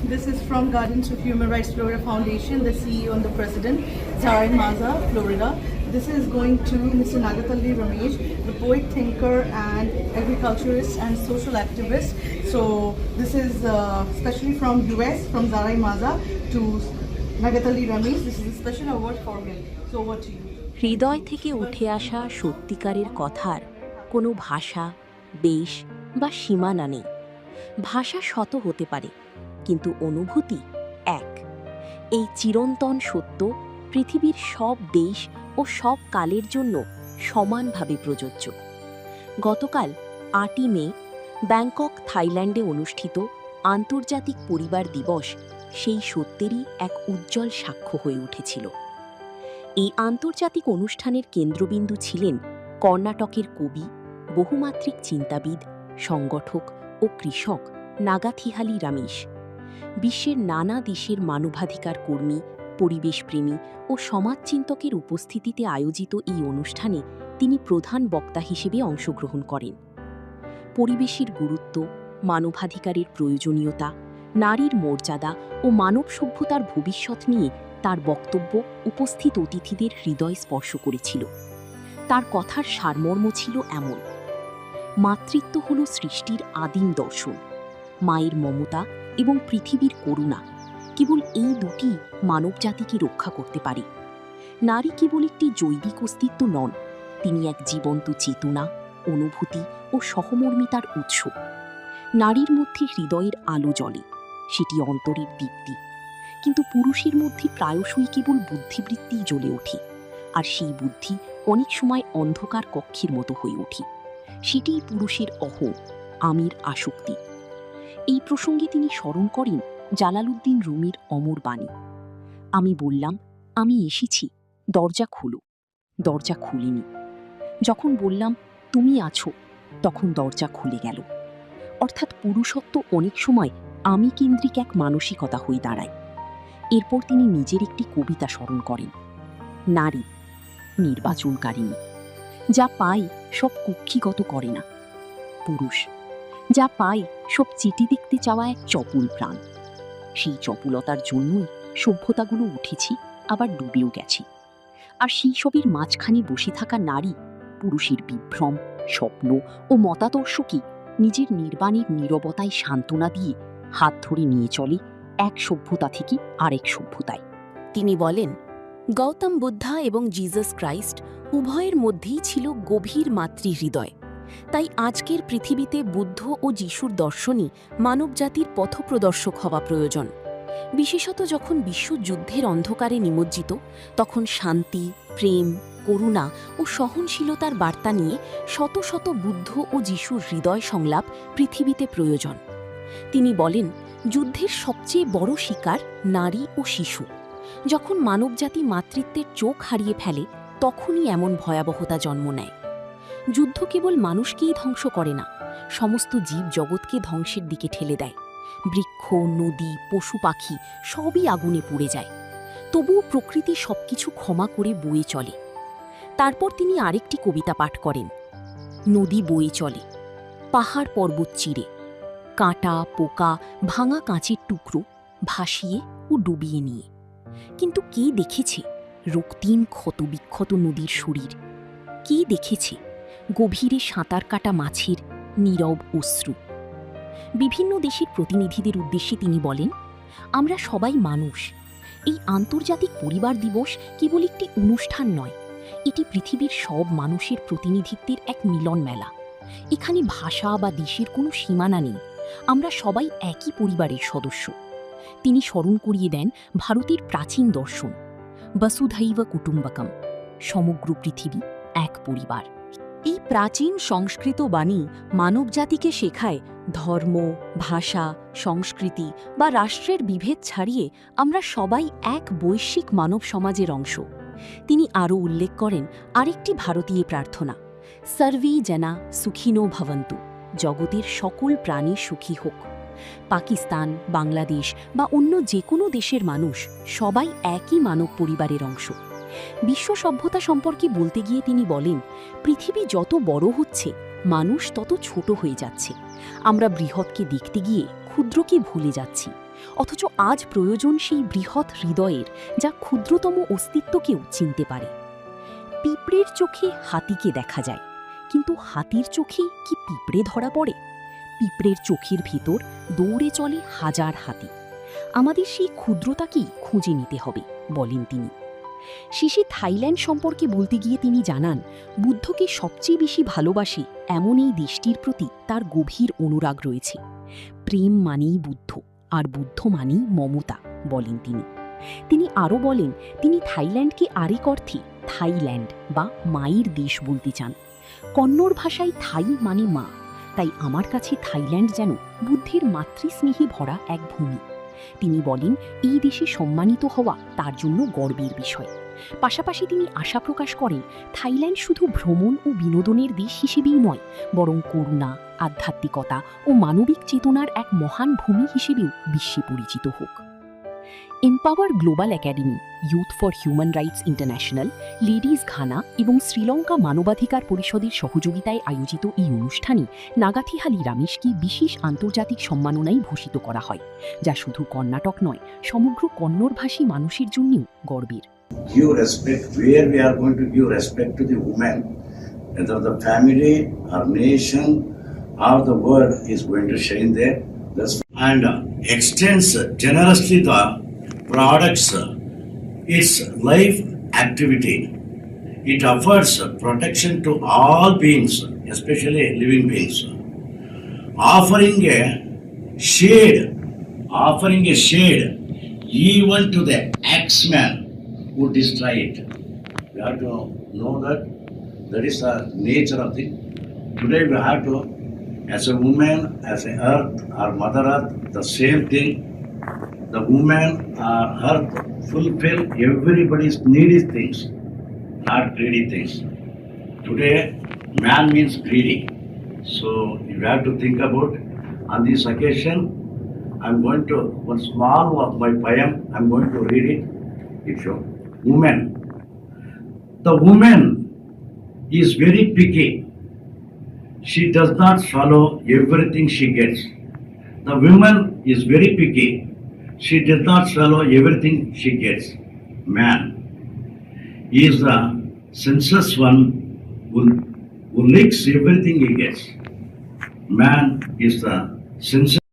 This is from Gardens of Human Rights Florida Foundation, the CEO and the president, Zarin Maza, Florida. This is going to Mr. Nagatali Ramesh, the poet, thinker, and agriculturist and social activist. So this is especially from US, from Zarin Maza to Nagatali Ramesh. This is a special award for him. So over to you. হৃদয় থেকে উঠে আসা সত্যিকারের কথার কোনো ভাষা, বেশ বা সীমানা নেই। ভাষা শত হতে পারে, কিন্তু অনুভূতি এক। এই চিরন্তন সত্য পৃথিবীর সব দেশ ও সব কালের জন্য সমানভাবে প্রযোজ্য। গতকাল ৮ই মে ব্যাংকক, থাইল্যান্ডে অনুষ্ঠিত আন্তর্জাতিক পরিবার দিবস সেই সত্যেরই এক উজ্জ্বল সাক্ষ্য হয়ে উঠেছিল। এই আন্তর্জাতিক অনুষ্ঠানের কেন্দ্রবিন্দু ছিলেন কর্ণাটকের কবি, বহুমাত্রিক চিন্তাবিদ, সংগঠক ও কৃষক নাগাথিহালি রামেশ। বিশ্বের নানা দেশের মানবাধিকার কর্মী, পরিবেশপ্রেমী ও সমাজচিন্তকের উপস্থিতিতে আয়োজিত এই অনুষ্ঠানে তিনি প্রধান বক্তা হিসেবে অংশগ্রহণ করেন। পরিবেশের গুরুত্ব, মানবাধিকারের প্রয়োজনীয়তা, নারীর মর্যাদা ও মানব সভ্যতার ভবিষ্যৎ নিয়ে তার বক্তব্য উপস্থিত অতিথিদের হৃদয় স্পর্শ করেছিল। তার কথার সারমর্ম ছিল এমন: মাতৃত্ব হল সৃষ্টির আদিম দর্শন। মায়ের মমতা এবং পৃথিবীর করুণা, কেবল এই দুটি মানবজাতিকে রক্ষা করতে পারে। নারী কেবল একটি জৈবিক অস্তিত্ব নন, তিনি এক জীবন্ত চেতনা, অনুভূতি ও সহমর্মিতার উৎস। নারীর মধ্যে হৃদয়ের আলো জ্বলে, সেটি অন্তরের দীপ্তি। কিন্তু পুরুষের মধ্যে প্রায়শই কেবল বুদ্ধিবৃত্তিই জ্বলে ওঠে, আর সেই বুদ্ধি অনেক সময় অন্ধকার কক্ষের মতো হয়ে ওঠে। সেটিই পুরুষের অহং, আমির আসক্তি। এই প্রসঙ্গে তিনি স্মরণ করেন জালালউদ্দিন রুমির অমর বাণী। আমি বললাম, আমি এসেছি, দরজা খোলো। দরজা খুলিনি। যখন বললাম, তুমি আছো, তখন দরজা খুলে গেল। অর্থাৎ পুরুষত্ব অনেক সময় আমি কেন্দ্রিক এক মানসিকতা হয়ে দাঁড়ায়। এরপর তিনি নিজের একটি কবিতা স্মরণ করেন। নারী নির্বাচনকারিণী, যা পায় সব কুক্ষিগত করে না। পুরুষ যা পায় সব চিঠি দেখতে চাওয়া এক চপল প্রাণ। সেই চপলতার জন্যই সভ্যতাগুলো উঠেছি, আবার ডুবেও গেছি। আর সেই সবের মাঝখানে বসে থাকা নারী পুরুষের বিভ্রম, স্বপ্ন ও মতাদর্শকে নিজের নির্বাণের নীরবতায় সান্ত্বনা দিয়ে হাত ধরে নিয়ে চলে এক সভ্যতা থেকে আরেক সভ্যতায়। তিনি বলেন, গৌতম বুদ্ধা এবং জিসাস ক্রাইস্ট উভয়ের মধ্যেই ছিল গভীর মাতৃহৃদয়। তাই আজকের পৃথিবীতে বুদ্ধ ও যিশুর দর্শনই মানবজাতির পথপ্রদর্শক হওয়া প্রয়োজন। বিশেষত যখন বিশ্বযুদ্ধের অন্ধকারে নিমজ্জিত, তখন শান্তি, প্রেম, করুণা ও সহনশীলতার বার্তা নিয়ে শত শত বুদ্ধ ও যিশুর হৃদয় সংলাপ পৃথিবীতে প্রয়োজন। তিনি বলেন, যুদ্ধের সবচেয়ে বড় শিকার নারী ও শিশু। যখন মানবজাতি মাতৃত্বের চোখ হারিয়ে ফেলে, তখনই এমন ভয়াবহতা জন্ম নেয়। যুদ্ধ কেবল মানুষকেই ধ্বংস করে না, সমস্ত জীব জগৎকে ধ্বংসের দিকে ঠেলে দেয়। বৃক্ষ, নদী, পশু পাখি সবই আগুনে পুড়ে যায়। তবুও প্রকৃতি সবকিছু ক্ষমা করে বয়ে চলে। তারপর তিনি আরেকটি কবিতা পাঠ করেন। নদী বয়ে চলে পাহাড় পর্বত চিরে, কাঁটা, পোকা, ভাঙা কাঁচের টুকরো ভাসিয়ে ও ডুবিয়ে নিয়ে। কিন্তু কে দেখেছে রক্তিম ক্ষতবিক্ষত নদীর শরীর? কে দেখেছে গভীরে সাঁতার কাটা মাছের নীরব অশ্রু? বিভিন্ন দেশের প্রতিনিধিদের উদ্দেশ্যে তিনি বলেন, আমরা সবাই মানুষ। এই আন্তর্জাতিক পরিবার দিবস কেবল একটি অনুষ্ঠান নয়, এটি পৃথিবীর সব মানুষের প্রতিনিধিত্বের এক মিলন মেলা। এখানে ভাষা বা দেশের কোনো সীমানা নেই, আমরা সবাই একই পরিবারের সদস্য। তিনি স্মরণ করিয়ে দেন ভারতের প্রাচীন দর্শন, বসুধৈব কুটুম্বকম, সমগ্র পৃথিবী এক পরিবার। এই প্রাচীন সংস্কৃত বাণী মানবজাতিকে শেখায় ধর্ম, ভাষা, সংস্কৃতি বা রাষ্ট্রের বিভেদ ছাড়িয়ে আমরা সবাই এক বৈশ্বিক মানব সমাজের অংশ। তিনি আরও উল্লেখ করেন আরেকটি ভারতীয় প্রার্থনা, সর্বে জনা সুখিনো ভবন্তু, জগতের সকল প্রাণী সুখী হোক। পাকিস্তান, বাংলাদেশ বা অন্য যে কোনো দেশের মানুষ সবাই একই মানব পরিবারের অংশ। বিশ্ব সভ্যতা সম্পর্কে বলতে গিয়ে তিনি বলেন, পৃথিবী যত বড় হচ্ছে, মানুষ তত ছোট হয়ে যাচ্ছে। আমরা বৃহৎকে দেখতে গিয়ে ক্ষুদ্রকে ভুলে যাচ্ছি। অথচ আজ প্রয়োজন সেই বৃহৎ হৃদয়ের, যা ক্ষুদ্রতম অস্তিত্বকেও চিনতে পারে। পিঁপড়ের চোখে হাতিকে দেখা যায়, কিন্তু হাতির চোখে কি পিঁপড়ে ধরা পড়ে? পিঁপড়ের চোখের ভিতর দৌড়ে চলে হাজার হাতি। আমাদের সেই ক্ষুদ্রতাকেই খুঁজে নিতে হবে, বলেন তিনি। শেষে থাইল্যান্ড সম্পর্কে বলতে গিয়ে তিনি জানান, বুদ্ধকে সবচেয়ে বেশি ভালোবাসে এমন এই দেশটির প্রতি তার গভীর অনুরাগ রয়েছে। প্রেম মানেই বুদ্ধ, আর বুদ্ধ মানেই মমতা, বলেন তিনি। তিনি আরও বলেন, তিনি থাইল্যান্ডকে আরেক অর্থে থাইল্যান্ড বা মায়ের দেশ বলতে চান। কন্নড় ভাষায় থাই মানে মা, তাই আমার কাছে থাইল্যান্ড যেন বুদ্ধের মাতৃস্নেহে ভরা এক ভূমি। তিনি বলেন, এই দেশে সম্মানিত হওয়া তার জন্য গর্বের বিষয়। পাশাপাশি তিনি আশা প্রকাশ করেন, থাইল্যান্ড শুধু ভ্রমণ ও বিনোদনের দেশ হিসেবেই নয়, বরং করুণা, আধ্যাত্মিকতা ও মানবিক চেতনার এক মহান ভূমি হিসেবেও বিশ্বে পরিচিত হোক। Empower global academy, youth for human rights international, ladies Ghana এবং শ্রীলঙ্কা মানবাধিকার পরিষদের সহযোগিতায় আয়োজিত এই অনুষ্ঠানে নাগাথিহালি রামেশকে বিশেষ আন্তর্জাতিক সম্মাননায় ভূষিত করা হয়, যা শুধু কর্ণাটক নয়, সমগ্র কন্নড়ভাষী মানুষের জন্যও গর্বের। Give respect where we are going to give respect to the women, whether the family or nation or the world is going to shine there. And extends generously the products, its life activity. It offers protection to all beings, especially living beings. Offering a shade even to the X-Man who destroy it. We have to know that is the nature of the. Today we have to, as a woman, as a earth, our mother earth, the same thing. The woman, earth, fulfill everybody's needy things, not greedy things. Today, man means greedy. So you have to think about, on this occasion, I'm going to, one small of my poem, I'm going to read it. It shows, woman. The woman is very picky. She does not swallow everything she gets. The woman is very picky. She does not swallow everything she gets. Man is the senseless one who licks everything he gets. Man is the senseless